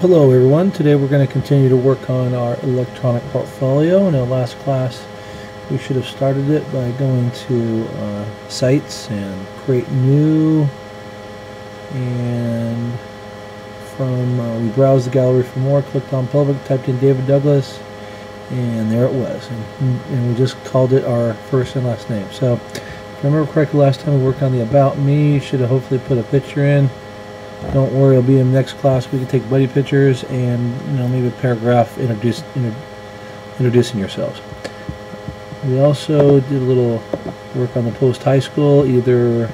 Hello everyone, today we're going to continue to work on our electronic portfolio. In our last class we should have started it by going to sites and create new, and from we browsed the gallery for more, clicked on public, typed in David Douglas, and there it was, and we just called it our first and last name. So if I remember correctly, last time we worked on the About Me, you should have hopefully put a picture in. Don't worry, it'll be in the next class. We can take buddy pictures and maybe a paragraph introducing yourselves. We also did a little work on the post high school. Either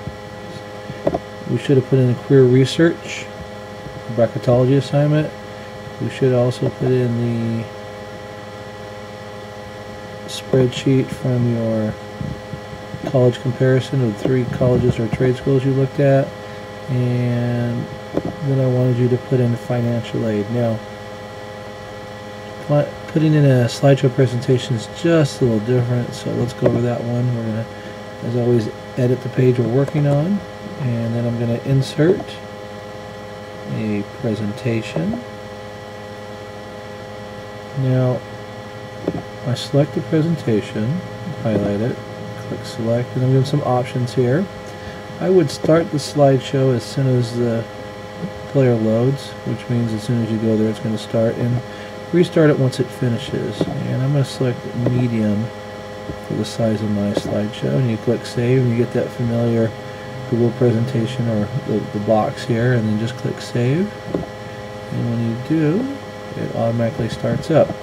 we should have put in a career research bracketology assignment. We should also put in the spreadsheet from your college comparison of 3 colleges or trade schools you looked at. And then I wanted you to put in financial aid. Now, putting in a slideshow presentation is just a little different, so let's go over that one. We're going to, as always, edit the page we're working on, and then I'm going to insert a presentation. Now, I select the presentation, highlight it, click select, and I'm giving some options here. I would start the slideshow as soon as the player loads, which means as soon as you go there it's going to start, and restart it once it finishes. And I'm going to select medium for the size of my slideshow, and you click save and you get that familiar Google presentation or the box here, and then just click save, and when you do, it automatically starts up.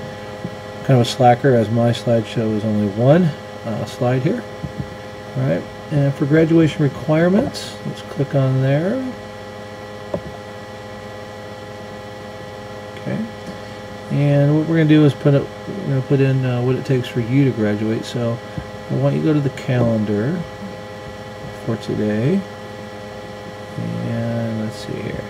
Kind of a slacker, as my slideshow is only one slide here. Alright, and for graduation requirements, let's click on there. Okay, and what we're going to do is put in what it takes for you to graduate. So I want you to go to the calendar for today, and let's see here.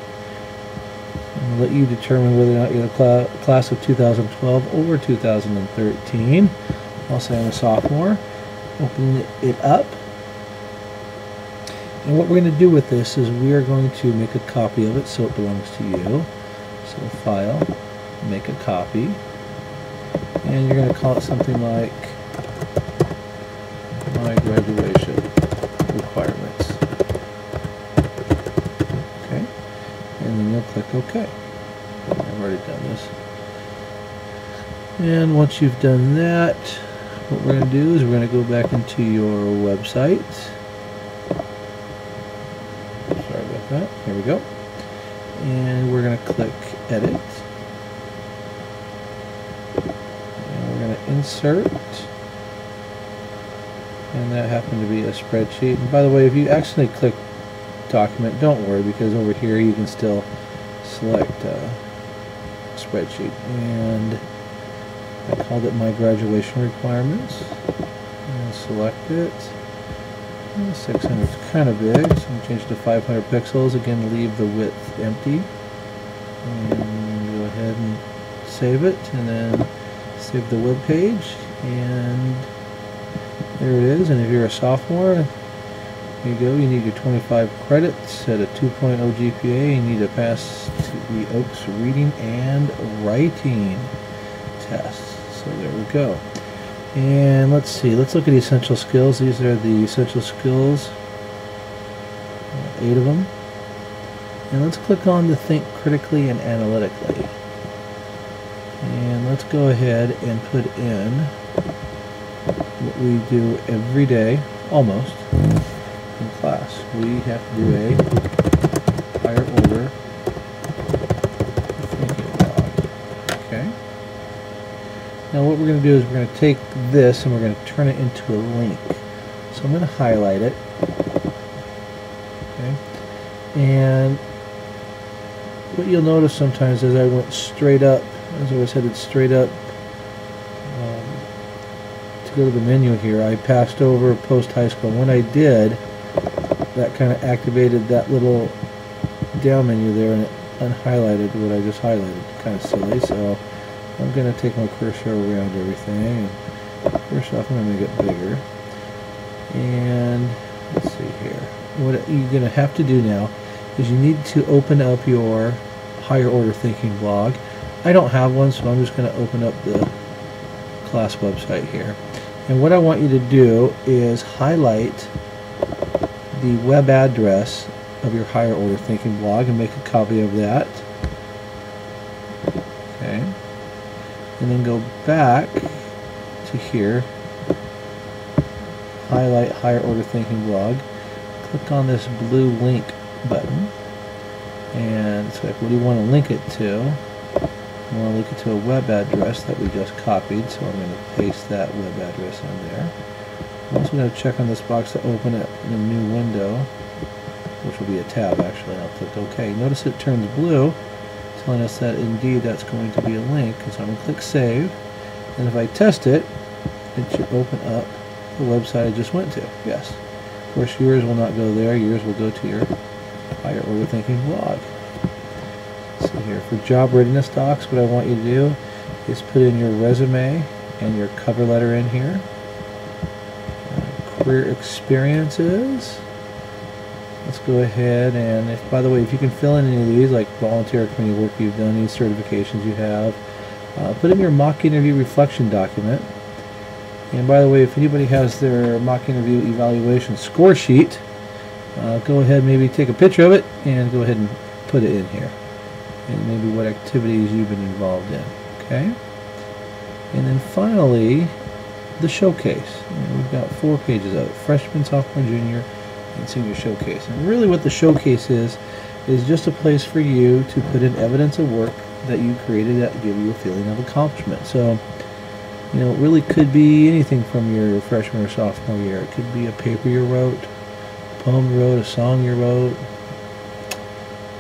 I'm going to let you determine whether or not you're the class of 2012 or 2013. I'll say I'm a sophomore. Open it up, and what we're going to do with this is we are going to make a copy of it so it belongs to you. So file, make a copy, and you're going to call it something like my graduation requirements. Okay, and then you'll click OK. I've already done this. And once you've done that, what we're going to do is we're going to go back into your website. Sorry about that. Here we go. And we're going to click edit. And we're going to insert. And that happened to be a spreadsheet. And by the way, if you accidentally click document, don't worry, because over here you can still select spreadsheet. And I called it my graduation requirements, and select it. 600 is kind of big, so I'm going to change it to 500 pixels. Again, leave the width empty, and go ahead and save it, and then save the web page, and there it is. And if you're a sophomore, there you go. You need your 25 credits at a 2.0 GPA. You need to pass the Oaks reading and writing tests. So there we go. And let's see, let's look at essential skills. These are the essential skills, 8 of them. And let's click on the think critically and analytically. And let's go ahead and put in what we do every day, almost, in class. We have to do a higher order thinking log. Okay. Now what we're going to do is we're going to take this and we're going to turn it into a link. So I'm going to highlight it. Okay. And what you'll notice sometimes is I went straight up, as I was headed straight up to go to the menu here, I passed over post high school. When I did, that kind of activated that little down menu there, and it unhighlighted what I just highlighted. Kind of silly, so I'm going to take my cursor around everything, and first off I'm going to make it bigger. And let's see here. What you're going to have to do now is you need to open up your higher order thinking blog. I don't have one, so I'm just going to open up the class website here. And what I want you to do is highlight the web address of your higher order thinking blog and make a copy of that. Okay. And then go back to here, highlight higher order thinking blog, click on this blue link button, and so what do you want to link it to? I want to link it to a web address that we just copied, so I'm going to paste that web address in there. I'm also going to check on this box to open it in a new window, which will be a tab actually, and I'll click OK. Notice it turns blue, telling us that indeed that's going to be a link, and so I'm going to click Save, and if I test it, it should open up the website I just went to. Yes. Of course, yours will not go there. Yours will go to your higher order thinking blog. So here, for job readiness docs, what I want you to do is put in your resume and your cover letter in here. Career experiences. Let's go ahead and, if, by the way, if you can fill in any of these, like volunteer community work you've done, any certifications you have, put in your mock interview reflection document. And by the way, if anybody has their mock interview evaluation score sheet, go ahead, maybe take a picture of it and go ahead and put it in here. And maybe what activities you've been involved in. Okay? And then finally, the showcase. We've got 4 pages of it: freshman, sophomore, junior, and senior showcase. And really what the showcase is just a place for you to put in evidence of work that you created that give you a feeling of accomplishment. So, you know, it really could be anything from your freshman or sophomore year. It could be a paper you wrote, a poem you wrote, a song you wrote,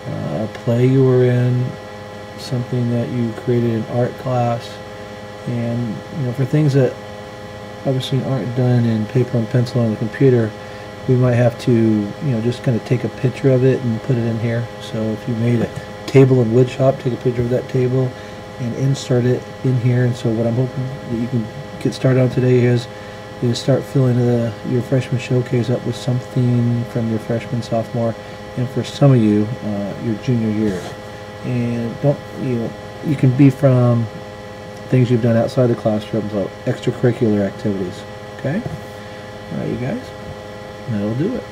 a play you were in, something that you created in art class. And, you know, for things that obviously aren't done in paper and pencil on the computer, we might have to, you know, just kind of take a picture of it and put it in here. So if you made a table in woodshop, take a picture of that table and insert it in here. And so what I'm hoping that you can get started on today is start filling your freshman showcase up with something from your freshman, sophomore, and for some of you, your junior year. And don't, you know, you can be from things you've done outside the classroom, so extracurricular activities. Okay? All right, you guys, that'll do it.